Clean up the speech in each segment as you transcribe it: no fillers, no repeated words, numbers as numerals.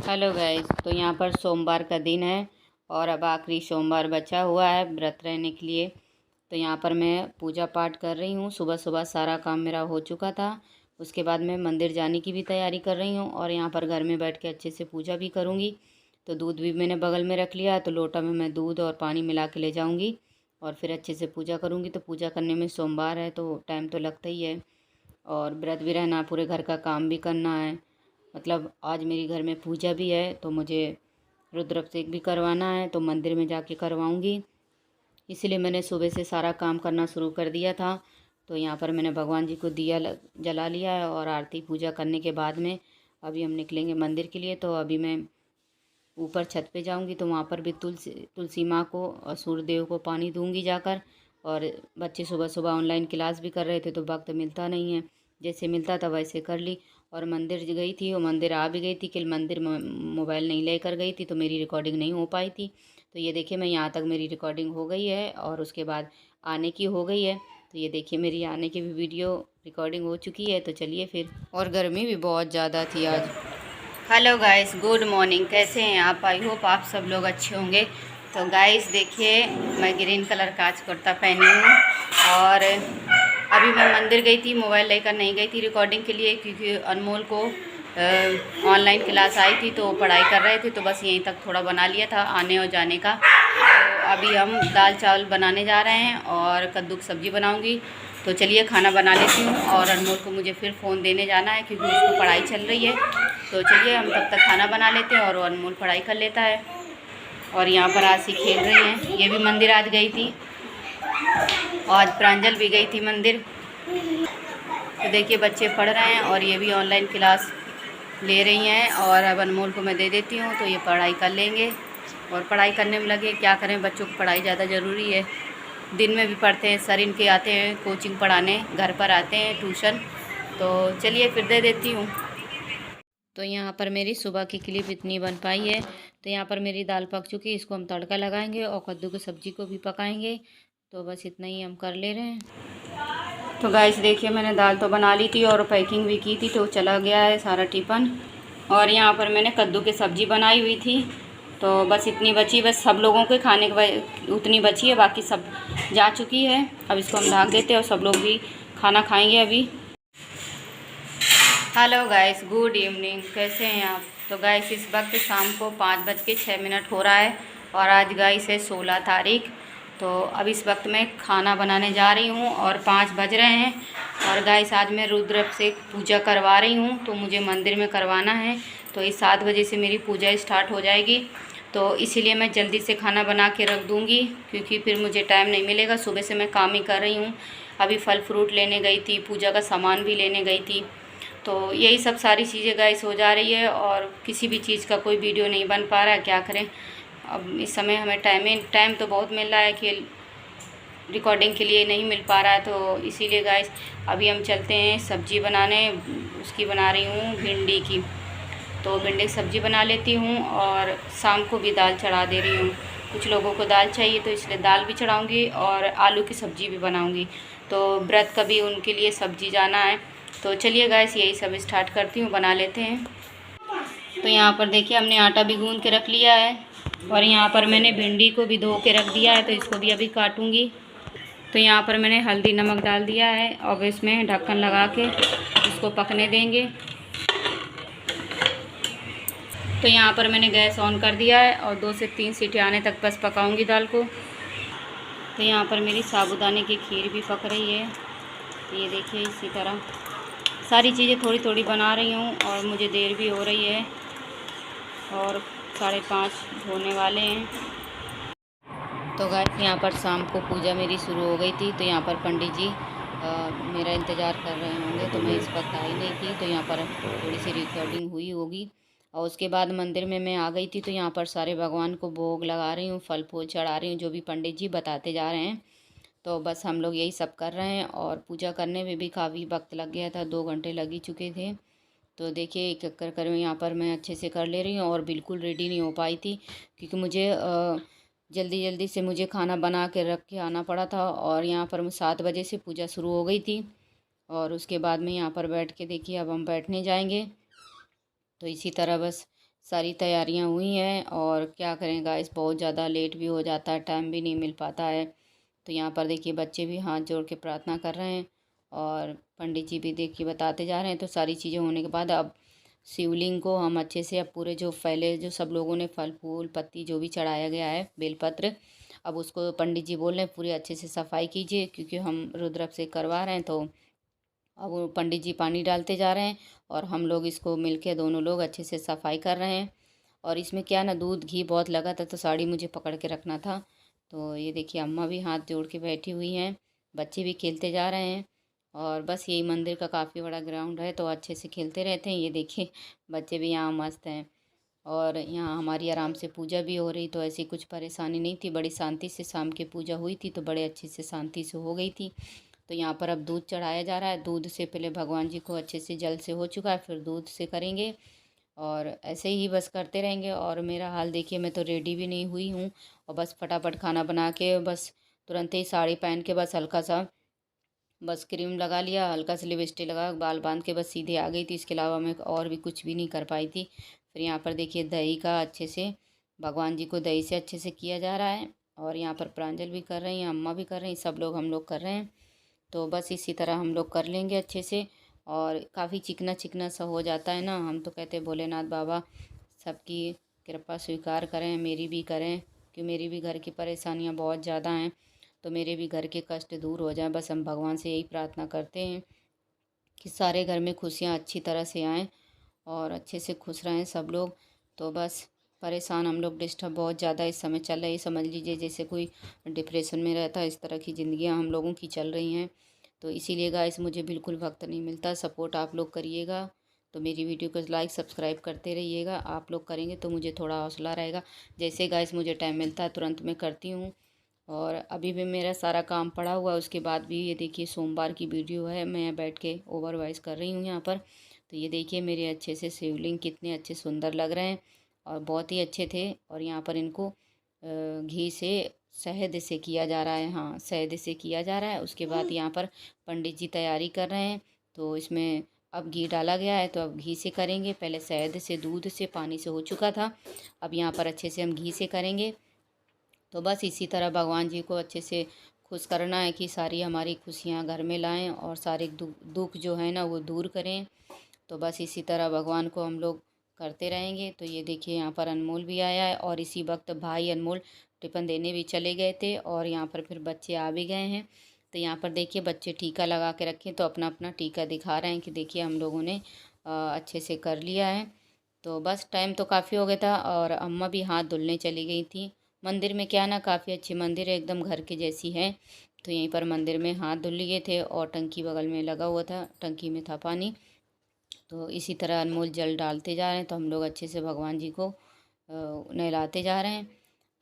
Hello guys, तो यहाँ पर सोमवार का दिन है और अब आखिरी सोमवार बचा हुआ है व्रत रहने के लिए। तो यहाँ पर मैं पूजा पाठ कर रही हूँ। सुबह सुबह सारा काम मेरा हो चुका था। उसके बाद मैं मंदिर जाने की भी तैयारी कर रही हूँ और यहाँ पर घर में बैठ के अच्छे से पूजा भी करूँगी। तो दूध भी मैंने बगल में रख लिया है, तो लोटा में मैं दूध और पानी मिला के ले जाऊँगी और फिर अच्छे से पूजा करूँगी। तो पूजा करने में सोमवार है तो टाइम तो लगता ही है और व्रत भी रहना, पूरे घर का काम भी करना है। मतलब आज मेरी घर में पूजा भी है तो मुझे रुद्राभिषेक भी करवाना है, तो मंदिर में जाके करवाऊंगी। इसलिए मैंने सुबह से सारा काम करना शुरू कर दिया था। तो यहाँ पर मैंने भगवान जी को दिया जला लिया है और आरती पूजा करने के बाद में अभी हम निकलेंगे मंदिर के लिए। तो अभी मैं ऊपर छत पे जाऊंगी तो वहाँ पर भी तुलसी माँ को और सूर्यदेव को पानी दूंगी जाकर। और बच्चे सुबह सुबह ऑनलाइन क्लास भी कर रहे थे तो वक्त मिलता नहीं है, जैसे मिलता था वैसे कर ली। और मंदिर गई थी, वो मंदिर आ भी गई थी कि मंदिर मोबाइल नहीं लेकर गई थी तो मेरी रिकॉर्डिंग नहीं हो पाई थी। तो ये देखिए मैं यहाँ तक मेरी रिकॉर्डिंग हो गई है और उसके बाद आने की हो गई है। तो ये देखिए मेरी आने की भी वीडियो रिकॉर्डिंग हो चुकी है। तो चलिए फिर। और गर्मी भी बहुत ज़्यादा थी आज। Hello guys, good morning. कैसे हैं आप? आई होप आप सब लोग अच्छे होंगे। तो गाइस देखिए, मैं ग्रीन कलर का आज कुर्ता पहनी हूँ और अभी मैं मंदिर गई थी, मोबाइल लेकर नहीं गई थी रिकॉर्डिंग के लिए, क्योंकि अनमोल को ऑनलाइन क्लास आई थी तो पढ़ाई कर रहे थे, तो बस यहीं तक थोड़ा बना लिया था आने और जाने का। तो अभी हम दाल चावल बनाने जा रहे हैं और कद्दू की सब्ज़ी बनाऊँगी। तो चलिए खाना बना लेती हूँ और अनमोल को मुझे फिर फ़ोन देने जाना है क्योंकि उसको पढ़ाई चल रही है। तो चलिए हम तब तक खाना बना लेते हैं और अनमोल पढ़ाई कर लेता है। और यहाँ पर आशी खेल रही हैं, ये भी मंदिर आज गई थी। आज प्रांजल भी गई थी मंदिर। तो देखिए बच्चे पढ़ रहे हैं और ये भी ऑनलाइन क्लास ले रही हैं और अब अनमोल को मैं दे देती हूँ तो ये पढ़ाई कर लेंगे। और पढ़ाई करने में लगे, क्या करें, बच्चों की पढ़ाई ज़्यादा ज़रूरी है। दिन में भी पढ़ते हैं, सर इनके आते हैं कोचिंग पढ़ाने, घर पर आते हैं ट्यूशन। तो चलिए फिर दे देती हूँ। तो यहाँ पर मेरी सुबह की क्लिप इतनी बन पाई है। तो यहाँ पर मेरी दाल पक चुकी है, इसको हम तड़का लगाएंगे और कद्दू की सब्ज़ी को भी पकाएंगे। तो बस इतना ही हम कर ले रहे हैं। तो गाइस देखिए मैंने दाल तो बना ली थी और पैकिंग भी की थी तो चला गया है सारा टिफ़िन। और यहाँ पर मैंने कद्दू की सब्ज़ी बनाई हुई थी तो बस इतनी बची, बस सब लोगों के खाने के उतनी बची है, बाकी सब जा चुकी है। अब इसको हम ढक देते हैं और सब लोग भी खाना खाएंगे अभी। Hello guys, good evening. कैसे हैं आप? तो गाइस इस वक्त शाम को 5:06 हो रहा है और आज गाइस है 16 तारीख। तो अब इस वक्त मैं खाना बनाने जा रही हूँ और 5 बज रहे हैं। और गाइस आज मैं रुद्राभिषेक पूजा करवा रही हूँ तो मुझे मंदिर में करवाना है। तो इस 7 बजे से मेरी पूजा स्टार्ट हो जाएगी, तो इसीलिए मैं जल्दी से खाना बना के रख दूँगी क्योंकि फिर मुझे टाइम नहीं मिलेगा। सुबह से मैं काम ही कर रही हूँ, अभी फल फ्रूट लेने गई थी, पूजा का सामान भी लेने गई थी। तो यही सब सारी चीज़ें गाइस हो जा रही है और किसी भी चीज़ का कोई वीडियो नहीं बन पा रहा है, क्या करें। अब इस समय हमें टाइम तो बहुत मिल रहा है कि रिकॉर्डिंग के लिए नहीं मिल पा रहा है। तो इसीलिए गाइस अभी हम चलते हैं सब्ज़ी बनाने। उसकी बना रही हूँ भिंडी की, तो भिंडी की सब्ज़ी बना लेती हूँ और शाम को भी दाल चढ़ा दे रही हूँ। कुछ लोगों को दाल चाहिए तो इसलिए दाल भी चढ़ाऊँगी और आलू की सब्ज़ी भी बनाऊँगी। तो व्रत का भी उनके लिए सब्ज़ी जाना है। तो चलिए गाइस यही सब स्टार्ट करती हूँ, बना लेते हैं। तो यहाँ पर देखिए हमने आटा भी गूँध के रख लिया है और यहाँ पर मैंने भिंडी को भी धो के रख दिया है तो इसको भी अभी काटूँगी। तो यहाँ पर मैंने हल्दी नमक डाल दिया है और इसमें ढक्कन लगा के इसको पकने देंगे। तो यहाँ पर मैंने गैस ऑन कर दिया है और 2 से 3 सीटी आने तक बस पकाऊंगी दाल को। तो यहाँ पर मेरी साबूदाने की खीर भी पक रही है। ये देखिए इसी तरह सारी चीज़ें थोड़ी थोड़ी बना रही हूँ और मुझे देर भी हो रही है और 5:30 होने वाले हैं। तो गाइस यहाँ पर शाम को पूजा मेरी शुरू हो गई थी। तो यहाँ पर पंडित जी मेरा इंतज़ार कर रहे होंगे तो मैं इस वक्त आई नहीं थी, तो यहाँ पर थोड़ी सी रिकॉर्डिंग हुई होगी। और उसके बाद मंदिर में मैं आ गई थी तो यहाँ पर सारे भगवान को भोग लगा रही हूँ, फल फूल चढ़ा रही हूँ जो भी पंडित जी बताते जा रहे हैं। तो बस हम लोग यही सब कर रहे हैं और पूजा करने में भी काफ़ी वक्त लग गया था, 2 घंटे लग ही चुके थे। तो देखिए एक एक कर यहाँ पर मैं अच्छे से कर ले रही हूँ और बिल्कुल रेडी नहीं हो पाई थी क्योंकि मुझे जल्दी जल्दी से मुझे खाना बना के रख के आना पड़ा था। और यहाँ पर 7 बजे से पूजा शुरू हो गई थी और उसके बाद में यहाँ पर बैठ के देखिए अब हम बैठने जाएंगे। तो इसी तरह बस सारी तैयारियां हुई हैं और क्या करें गाइस, बहुत ज़्यादा लेट भी हो जाता है, टाइम भी नहीं मिल पाता है। तो यहाँ पर देखिए बच्चे भी हाथ जोड़ के प्रार्थना कर रहे हैं और पंडित जी भी देखिए बताते जा रहे हैं। तो सारी चीज़ें होने के बाद अब शिवलिंग को हम अच्छे से, अब पूरे जो पहले जो सब लोगों ने फल फूल पत्ती जो भी चढ़ाया गया है बेलपत्र, अब उसको पंडित जी बोल रहे हैं पूरी अच्छे से सफाई कीजिए, क्योंकि हम रुद्राभिषेक करवा रहे हैं। तो अब वो पंडित जी पानी डालते जा रहे हैं और हम लोग इसको मिलके दोनों लोग अच्छे से सफाई कर रहे हैं। और इसमें क्या ना, दूध घी बहुत लगा था तो साड़ी मुझे पकड़ के रखना था। तो ये देखिए अम्मा भी हाथ जोड़ के बैठी हुई हैं, बच्चे भी खेलते जा रहे हैं। और बस यही मंदिर का काफ़ी बड़ा ग्राउंड है तो अच्छे से खेलते रहते हैं। ये देखिए बच्चे भी यहाँ मस्त हैं। और यहाँ हमारी आराम से पूजा भी हो रही, तो ऐसी कुछ परेशानी नहीं थी, बड़ी शांति से शाम की पूजा हुई थी, तो बड़े अच्छे से शांति से हो गई थी। तो यहाँ पर अब दूध चढ़ाया जा रहा है। दूध से पहले भगवान जी को अच्छे से, जल से हो चुका है, फिर दूध से करेंगे और ऐसे ही बस करते रहेंगे। और मेरा हाल देखिए, मैं तो रेडी भी नहीं हुई हूँ और बस फटाफट खाना बना के बस तुरंत ही साड़ी पहन के बस हल्का सा बस क्रीम लगा लिया, हल्का सा लिपस्टिक लगा, बाल बांध के बस सीधे आ गई थी। इसके अलावा मैं और भी कुछ भी नहीं कर पाई थी। फिर यहाँ पर देखिए दही का अच्छे से, भगवान जी को दही से अच्छे से किया जा रहा है। और यहाँ पर प्रांजल भी कर रही हैं, अम्मा भी कर रही हैं, सब लोग हम लोग कर रहे हैं। तो बस इसी तरह हम लोग कर लेंगे अच्छे से। और काफ़ी चिकना चिकना सा हो जाता है ना, हम तो कहते हैं भोलेनाथ बाबा सबकी कृपा स्वीकार करें, मेरी भी करें, कि मेरी भी घर की परेशानियां बहुत ज़्यादा हैं, तो मेरे भी घर के कष्ट दूर हो जाएं। बस हम भगवान से यही प्रार्थना करते हैं कि सारे घर में खुशियां अच्छी तरह से आएँ और अच्छे से खुश रहें सब लोग। तो बस परेशान हम लोग, डिस्टर्ब बहुत ज़्यादा इस समय चल रही, समझ लीजिए जैसे कोई डिप्रेशन में रहता है, इस तरह की ज़िंदगियां हम लोगों की चल रही हैं। तो इसीलिए गाइस मुझे बिल्कुल वक्त नहीं मिलता, सपोर्ट आप लोग करिएगा। तो मेरी वीडियो को लाइक सब्सक्राइब करते रहिएगा, आप लोग करेंगे तो मुझे थोड़ा हौसला रहेगा। जैसे गाइस मुझे टाइम मिलता है तुरंत मैं करती हूँ। और अभी भी मेरा सारा काम पड़ा हुआ है, उसके बाद भी ये देखिए सोमवार की वीडियो है, मैं बैठ के ओवर वॉइस कर रही हूँ यहाँ पर। तो ये देखिए मेरे अच्छे से शिवलिंग कितने अच्छे सुंदर लग रहे हैं और बहुत ही अच्छे थे। और यहाँ पर इनको घी से, शहद से किया जा रहा है, हाँ शहद से किया जा रहा है। उसके बाद यहाँ पर पंडित जी तैयारी कर रहे हैं। तो इसमें अब घी डाला गया है तो अब घी से करेंगे, पहले शहद से, दूध से, पानी से हो चुका था, अब यहाँ पर अच्छे से हम घी से करेंगे। तो बस इसी तरह भगवान जी को अच्छे से खुश करना है कि सारी हमारी खुशियाँ घर में लाएं और सारे दुख जो है ना वो दूर करें। तो बस इसी तरह भगवान को हम लोग करते रहेंगे। तो ये देखिए यहाँ पर अनमोल भी आया है और इसी वक्त भाई अनमोल टिफ़िन देने भी चले गए थे और यहाँ पर फिर बच्चे आ भी गए हैं। तो यहाँ पर देखिए बच्चे टीका लगा के रखे, तो अपना अपना टीका दिखा रहे हैं कि देखिए हम लोगों ने अच्छे से कर लिया है। तो बस टाइम तो काफ़ी हो गया था और अम्मा भी हाथ धुलने चली गई थी। मंदिर में क्या ना, काफ़ी अच्छी मंदिर है, एकदम घर के जैसी है। तो यहीं पर मंदिर में हाथ धुल लिए थे और टंकी बगल में लगा हुआ था, टंकी में था पानी। तो इसी तरह अनमोल जल डालते जा रहे हैं, तो हम लोग अच्छे से भगवान जी को नहलाते जा रहे हैं।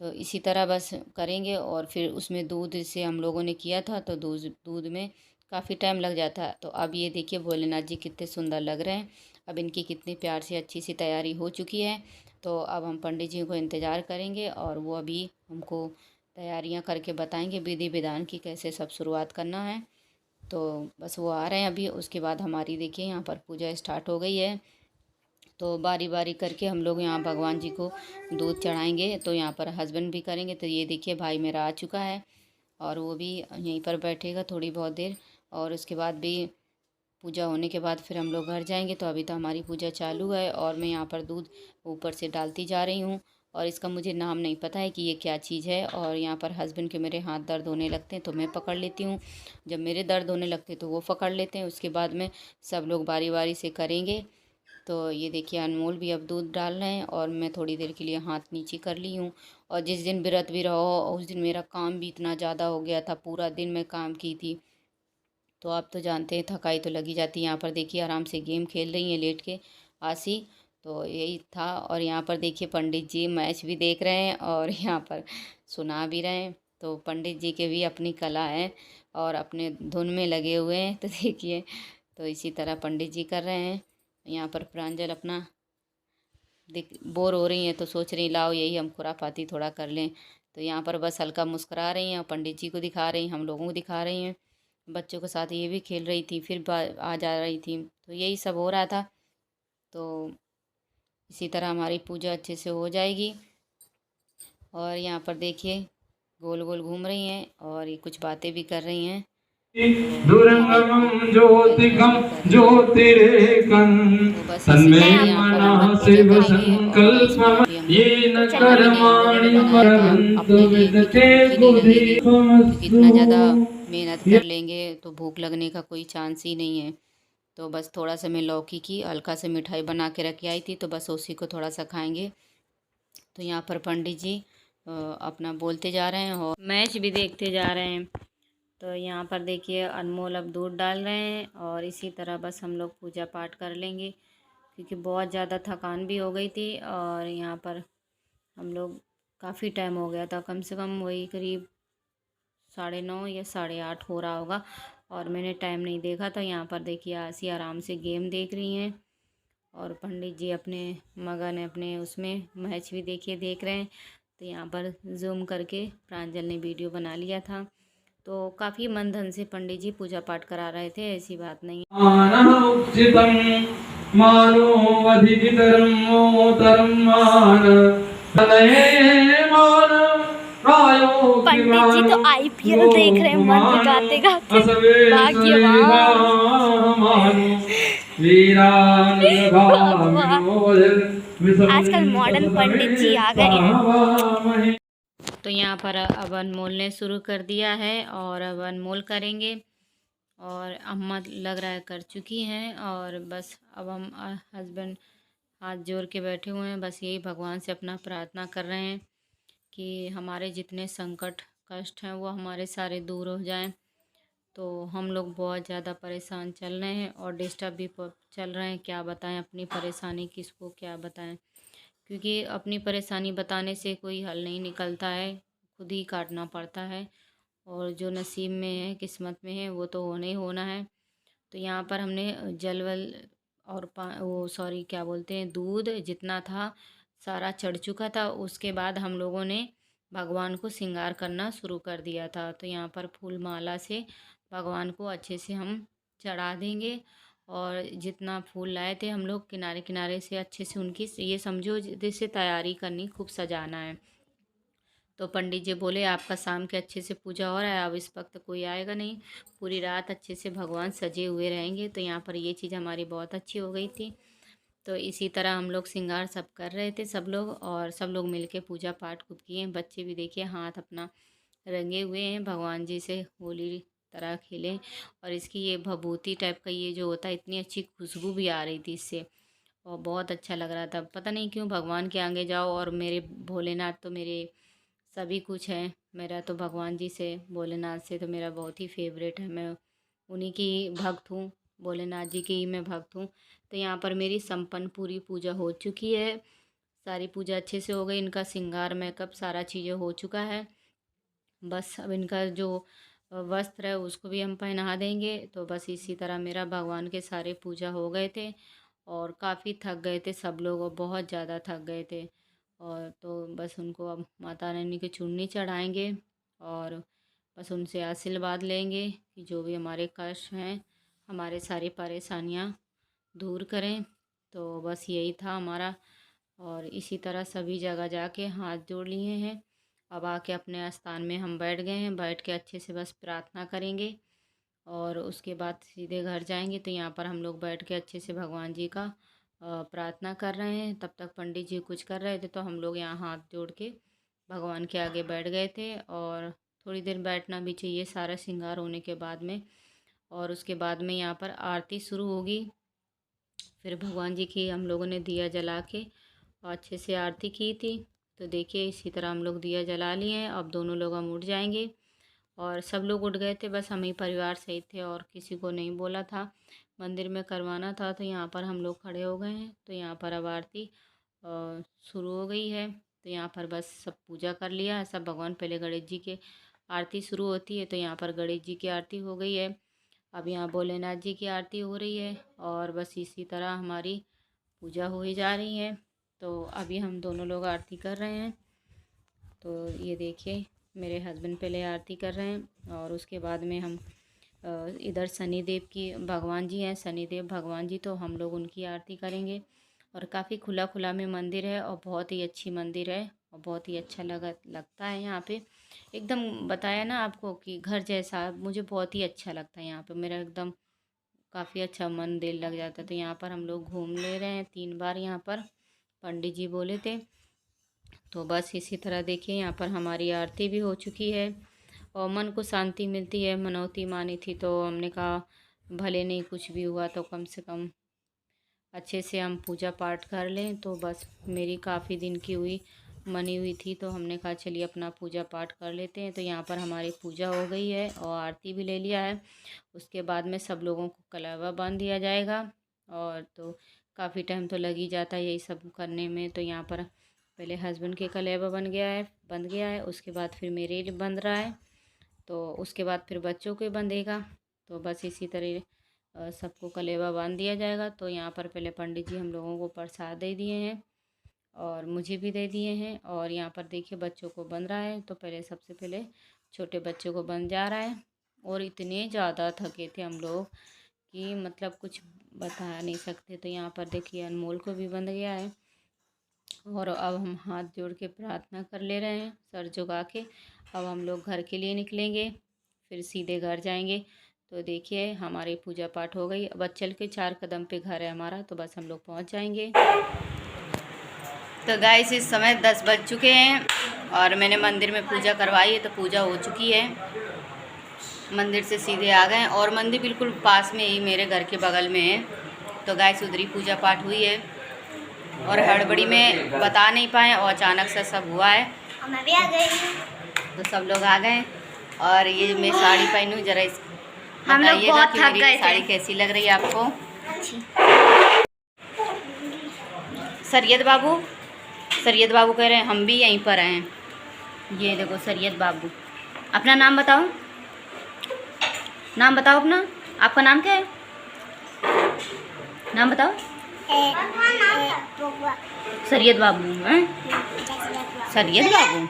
तो इसी तरह बस करेंगे। और फिर उसमें दूध से हम लोगों ने किया था, तो दूध दूध में काफ़ी टाइम लग जाता है। तो अब ये देखिए भोलेनाथ जी कितने सुंदर लग रहे हैं, अब इनकी कितनी प्यार से अच्छी सी तैयारी हो चुकी है। तो अब हम पंडित जी को इंतज़ार करेंगे और वो अभी हमको तैयारियां करके बताएंगे विधि विधान की, कैसे सब शुरुआत करना है। तो बस वो आ रहे हैं अभी, उसके बाद हमारी देखिए यहाँ पर पूजा स्टार्ट हो गई है। तो बारी बारी करके हम लोग यहाँ भगवान जी को दूध चढ़ाएंगे, तो यहाँ पर हस्बैंड भी करेंगे। तो ये देखिए भाई मेरा आ चुका है और वो भी यहीं पर बैठेगा थोड़ी बहुत देर, और उसके बाद भी पूजा होने के बाद फिर हम लोग घर जाएंगे। तो अभी तो हमारी पूजा चालू है और मैं यहाँ पर दूध ऊपर से डालती जा रही हूँ। और इसका मुझे नाम नहीं पता है कि ये क्या चीज़ है। और यहाँ पर हस्बैंड के मेरे हाथ दर्द होने लगते हैं तो मैं पकड़ लेती हूँ, जब मेरे दर्द होने लगते हैं तो वो पकड़ लेते हैं। उसके बाद में सब लोग बारी बारी से करेंगे। तो ये देखिए अनमोल भी अब दूध डाल रहे हैं और मैं थोड़ी देर के लिए हाथ नीचे कर ली हूँ। और जिस दिन व्रत भी रहो उस दिन मेरा काम भी इतना ज़्यादा हो गया था, पूरा दिन मैं काम की थी। तो आप तो जानते हैं थकाई तो लगी जाती है। यहाँ पर देखिए आराम से गेम खेल रही हैं लेट के आसी। तो यही था। और यहाँ पर देखिए पंडित जी मैच भी देख रहे हैं और यहाँ पर सुना भी रहे हैं। तो पंडित जी के भी अपनी कला है और अपने धुन में लगे हुए हैं। तो देखिए, तो इसी तरह पंडित जी कर रहे हैं। यहाँ पर प्रांजल अपना बोर हो रही हैं तो सोच रही लाओ यही हम खुरापाती थोड़ा कर लें। तो यहाँ पर बस हल्का मुस्कुरा रही हैं और पंडित जी को दिखा रही हैं, हम लोगों को दिखा रही हैं। बच्चों के साथ ये भी खेल रही थी, फिर आ जा रही थी, तो यही सब हो रहा था। तो इसी तरह हमारी पूजा अच्छे से हो जाएगी। और यहाँ पर देखिए गोल गोल घूम रही हैं और ये कुछ बातें भी कर रही हैं। दुरंगमं ज्योतिकं ज्योतिरेकं तन्मे मनः शिव संकल्पं येन कर्माणि परन्तु विदते बुद्धि क्योंकि इतना ज़्यादा समस्तु। मेहनत कर लेंगे तो भूख लगने का कोई चांस ही नहीं है। तो बस थोड़ा सा मैं लौकी की हल्का से मिठाई बना के रख आई थी, तो बस उसी को थोड़ा सा खाएंगे। तो यहाँ पर पंडित जी अपना बोलते जा रहे हैं और मैच भी देखते जा रहे हैं। तो यहाँ पर देखिए अनमोल अब दूध डाल रहे हैं और इसी तरह बस हम लोग पूजा पाठ कर लेंगे, क्योंकि बहुत ज़्यादा थकान भी हो गई थी। और यहाँ पर हम लोग काफ़ी टाइम हो गया था, कम से कम वही करीब 9:30 या 8:30 हो रहा होगा, और मैंने टाइम नहीं देखा था। यहाँ पर देखिए आसी आराम से गेम देख रही हैं और पंडित जी अपने मगन अपने उसमें मैच भी देखिए देख रहे हैं। तो यहाँ पर जूम करके प्रांजल ने वीडियो बना लिया था। तो काफ़ी मन धन से पंडित जी पूजा पाठ करा रहे थे, ऐसी बात नहीं। पंडित जी तो आईपीएल देख रहे हैं मंत्र गाते गाते। आजकल मॉडर्न पंडित जी आ गए हैं। तो यहाँ पर अब अनमोल ने शुरू कर दिया है और अब अनमोल करेंगे और अम्मा लग रहा है कर चुकी हैं। और बस अब हम हस्बैंड हाथ जोड़ के बैठे हुए हैं, बस यही भगवान से अपना प्रार्थना कर रहे हैं कि हमारे जितने संकट कष्ट हैं वो हमारे सारे दूर हो जाएं। तो हम लोग बहुत ज़्यादा परेशान चल रहे हैं और डिस्टर्ब भी चल रहे हैं। क्या बताएं अपनी परेशानी, किसको क्या बताएं, क्योंकि अपनी परेशानी बताने से कोई हल नहीं निकलता है, खुद ही काटना पड़ता है। और जो नसीब में है, किस्मत में है, वो तो होना ही होना है। तो यहाँ पर हमने जलवल और वो सॉरी क्या बोलते हैं, दूध जितना था सारा चढ़ चुका था। उसके बाद हम लोगों ने भगवान को श्रृंगार करना शुरू कर दिया था। तो यहाँ पर फूल माला से भगवान को अच्छे से हम चढ़ा देंगे। और जितना फूल लाए थे हम लोग किनारे किनारे से अच्छे से उनकी ये समझो जैसे तैयारी करनी, खूब सजाना है। तो पंडित जी बोले आपका शाम के अच्छे से पूजा हो रहा है, अब इस वक्त कोई आएगा नहीं, पूरी रात अच्छे से भगवान सजे हुए रहेंगे। तो यहाँ पर ये चीज़ हमारी बहुत अच्छी हो गई थी। तो इसी तरह हम लोग श्रृंगार सब कर रहे थे सब लोग, और सब लोग मिलके पूजा पाठ खूब किए। बच्चे भी देखिए हाथ अपना रंगे हुए हैं, भगवान जी से होली तरह खेले। और इसकी ये भभूति टाइप का ये जो होता है, इतनी अच्छी खुशबू भी आ रही थी इससे, और बहुत अच्छा लग रहा था। पता नहीं क्यों भगवान के आगे जाओ, और मेरे भोलेनाथ तो मेरे सभी कुछ है। मेरा तो भगवान जी से, भोलेनाथ से तो मेरा बहुत ही फेवरेट है। मैं उन्हीं की भक्त हूँ, भोलेनाथ जी की ही मैं भक्त हूँ। तो यहाँ पर मेरी संपन्न पूरी पूजा हो चुकी है, सारी पूजा अच्छे से हो गई। इनका श्रृंगार मेकअप सारा चीज़ें हो चुका है। बस अब इनका जो वस्त्र है उसको भी हम पहना देंगे। तो बस इसी तरह मेरा भगवान के सारे पूजा हो गए थे, और काफ़ी थक गए थे सब लोग, और बहुत ज़्यादा थक गए थे। और तो बस उनको अब माता रानी की चुन्नी चढ़ाएंगे और बस उनसे आशीर्वाद लेंगे कि जो भी हमारे कष्ट हैं, हमारे सारी परेशानियां दूर करें। तो बस यही था हमारा। और इसी तरह सभी जगह जाके हाथ जोड़ लिए हैं। अब आके अपने स्थान में हम बैठ गए हैं, बैठ के अच्छे से बस प्रार्थना करेंगे और उसके बाद सीधे घर जाएंगे। तो यहाँ पर हम लोग बैठ के अच्छे से भगवान जी का प्रार्थना कर रहे हैं। तब तक पंडित जी कुछ कर रहे थे, तो हम लोग यहाँ हाथ जोड़ के भगवान के आगे बैठ गए थे। और थोड़ी देर बैठना भी चाहिए सारा श्रृंगार होने के बाद में। और उसके बाद में यहाँ पर आरती शुरू होगी। फिर भगवान जी की हम लोगों ने दिया जला के अच्छे से आरती की थी। तो देखिए इसी तरह हम लोग दिया जला लिए हैं। अब दोनों लोग हम उठ जाएंगे, और सब लोग उठ गए थे, बस हम ही परिवार सहित थे और किसी को नहीं बोला था। मंदिर में करवाना था, तो यहाँ पर हम लोग खड़े हो गए हैं। तो यहाँ पर अब आरती शुरू हो गई है। तो यहाँ पर बस सब पूजा कर लिया है सब भगवान। पहले गणेश जी के आरती शुरू होती है, तो यहाँ पर गणेश जी की आरती हो गई है। अब यहाँ भोलेनाथ जी की आरती हो रही है, और बस इसी तरह हमारी पूजा हो ही जा रही है। तो अभी हम दोनों लोग आरती कर रहे हैं। तो ये देखिए मेरे हस्बैंड पहले आरती कर रहे हैं, और उसके बाद में हम इधर शनिदेव की भगवान जी हैं, शनिदेव भगवान जी, तो हम लोग उनकी आरती करेंगे। और काफ़ी खुला खुला में मंदिर है और बहुत ही अच्छी मंदिर है और बहुत ही अच्छा लगता है यहाँ पे। एकदम बताया ना आपको कि घर जैसा, मुझे बहुत ही अच्छा लगता है यहाँ पे, मेरा एकदम काफ़ी अच्छा मन दिल लग जाता है। तो यहाँ पर हम लोग घूम ले रहे हैं 3 बार, यहाँ पर पंडित जी बोले थे। तो बस इसी तरह देखिए यहाँ पर हमारी आरती भी हो चुकी है और मन को शांति मिलती है। मनौती मानी थी तो हमने कहा भले नहीं कुछ भी हुआ तो कम से कम अच्छे से हम पूजा पाठ कर लें। तो बस मेरी काफ़ी दिन की मनी हुई थी, तो हमने कहा चलिए अपना पूजा पाठ कर लेते हैं। तो यहाँ पर हमारी पूजा हो गई है और आरती भी ले लिया है। उसके बाद में सब लोगों को कलावा बांध दिया जाएगा और तो काफ़ी टाइम तो लग ही जाता है यही सब करने में। तो यहाँ पर पहले हस्बैंड के कलेवा बन गया है, उसके बाद फिर मेरे बन रहा है, तो उसके बाद फिर बच्चों के बंधेगा। तो बस इसी तरह सबको कलेवा बांध दिया जाएगा। तो यहाँ पर पहले पंडित जी हम लोगों को प्रसाद दे दिए हैं और मुझे भी दे दिए हैं और यहाँ पर देखिए बच्चों को बंध रहा है। तो पहले सबसे पहले छोटे बच्चों को बंध जा रहा है और इतने ज़्यादा थके थे हम लोग कि मतलब कुछ बता नहीं सकते। तो यहाँ पर देखिए अनमोल को भी बंध गया है और अब हम हाथ जोड़ के प्रार्थना कर ले रहे हैं सर झुका के। अब हम लोग घर के लिए निकलेंगे, फिर सीधे घर जाएंगे। तो देखिए हमारी पूजा पाठ हो गई, अब चल के 4 कदम पे घर है हमारा, तो बस हम लोग पहुंच जाएंगे। तो गाइस इस समय 10 बज चुके हैं और मैंने मंदिर में पूजा करवाई है, तो पूजा हो चुकी है। मंदिर से सीधे आ गए और मंदिर बिल्कुल पास में ही मेरे घर के बगल में है। तो गाइस उधर ही पूजा पाठ हुई है और हड़बड़ी में बता नहीं पाए और अचानक से सब हुआ है। मैं भी आ गई। तो सब लोग आ गए और ये मैं साड़ी पहनूँ जरा इस हम लोग बहुत थक गए थे। साड़ी कैसी लग रही है आपको? सरियद बाबू कह रहे हैं हम भी यहीं पर हैं। ये देखो सरियद बाबू, अपना नाम बताओ, नाम बताओ अपना, आपका नाम क्या है? नाम बताओ। सरियद बाबू हैं? सरियद बाबू।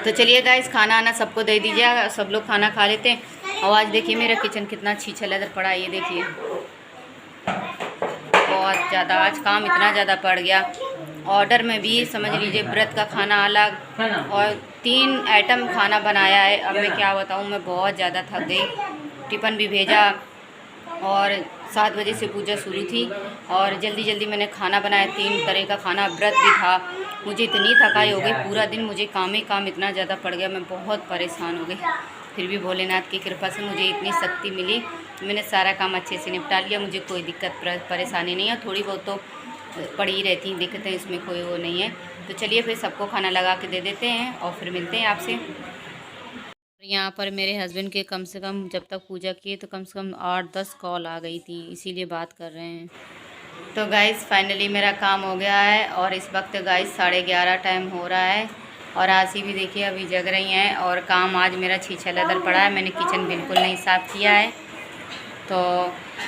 तो चलिए गाइस खाना आना सबको दे दीजिए, सब लोग खाना खा लेते हैं। और आज देखिए मेरा किचन कितना छीछा लेदर पड़ा है, ये देखिए बहुत ज़्यादा आज काम इतना ज़्यादा पड़ गया। ऑर्डर में भी समझ लीजिए व्रत का खाना अलग और 3 आइटम खाना बनाया है। अब मैं क्या बताऊँ, मैं बहुत ज़्यादा थक गई। टिफ़िन भी भेजा और 7 बजे से पूजा शुरू थी और जल्दी मैंने खाना बनाया, 3 तरह का खाना, व्रत भी था। मुझे इतनी थकाई हो गई, पूरा दिन मुझे काम ही काम इतना ज़्यादा पड़ गया, मैं बहुत परेशान हो गई। फिर भी भोलेनाथ की कृपा से मुझे इतनी शक्ति मिली, मैंने सारा काम अच्छे से निपटा लिया। मुझे कोई दिक्कत परेशानी नहीं है, थोड़ी बहुत तो पड़ी रहती दिक्कतें, इसमें कोई वो नहीं है। तो चलिए फिर सबको खाना लगा के दे देते हैं और फिर मिलते हैं आपसे। यहाँ पर मेरे हस्बैंड के कम से कम जब तक पूजा किए तो कम से कम 8-10 कॉल आ गई थी, इसीलिए बात कर रहे हैं। तो गाइस फाइनली मेरा काम हो गया है और इस वक्त गाइस 11:30 टाइम हो रहा है और आसी भी देखिए अभी जग रही हैं और काम आज मेरा छीछा लेदर पड़ा है, मैंने किचन बिल्कुल नहीं साफ़ किया है। तो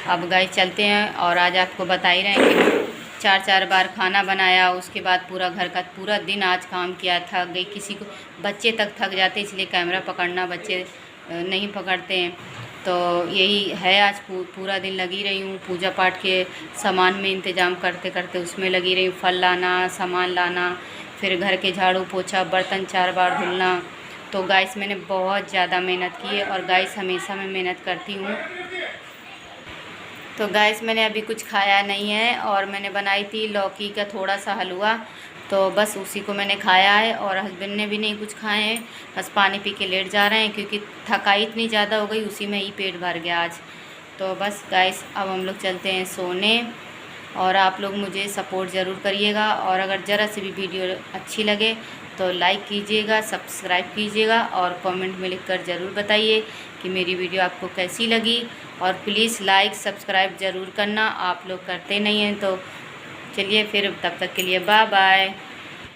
अब गाइस चलते हैं और आज आपको बता ही रहे हैं कि 4 बार खाना बनाया, उसके बाद पूरा घर का पूरा दिन आज काम किया, थक गई। किसी को बच्चे तक थक जाते इसलिए कैमरा पकड़ना बच्चे नहीं पकड़ते हैं। तो यही है, आज पूरा दिन लगी रही हूँ पूजा पाठ के सामान में इंतज़ाम करते करते, उसमें लगी रही हूँ। फल लाना, सामान लाना, फिर घर के झाड़ू पोछा, बर्तन 4 बार धुलना। तो गाइस मैंने बहुत ज़्यादा मेहनत की है और गाइस हमेशा मैं मेहनत करती हूँ। तो गाइस मैंने अभी कुछ खाया नहीं है और मैंने बनाई थी लौकी का थोड़ा सा हलवा, तो बस उसी को मैंने खाया है और हस्बैंड ने भी नहीं कुछ खाए हैं, बस पानी पी के लेट जा रहे हैं क्योंकि थकाई इतनी ज़्यादा हो गई, उसी में ही पेट भर गया आज। तो बस गाइस अब हम लोग चलते हैं सोने और आप लोग मुझे सपोर्ट ज़रूर करिएगा और अगर ज़रा से भी वीडियो अच्छी लगे तो लाइक कीजिएगा, सब्सक्राइब कीजिएगा और कमेंट में लिखकर ज़रूर बताइए कि मेरी वीडियो आपको कैसी लगी। और प्लीज़ लाइक सब्सक्राइब ज़रूर करना, आप लोग करते नहीं हैं। तो चलिए फिर तब तक के लिए बाय बाय।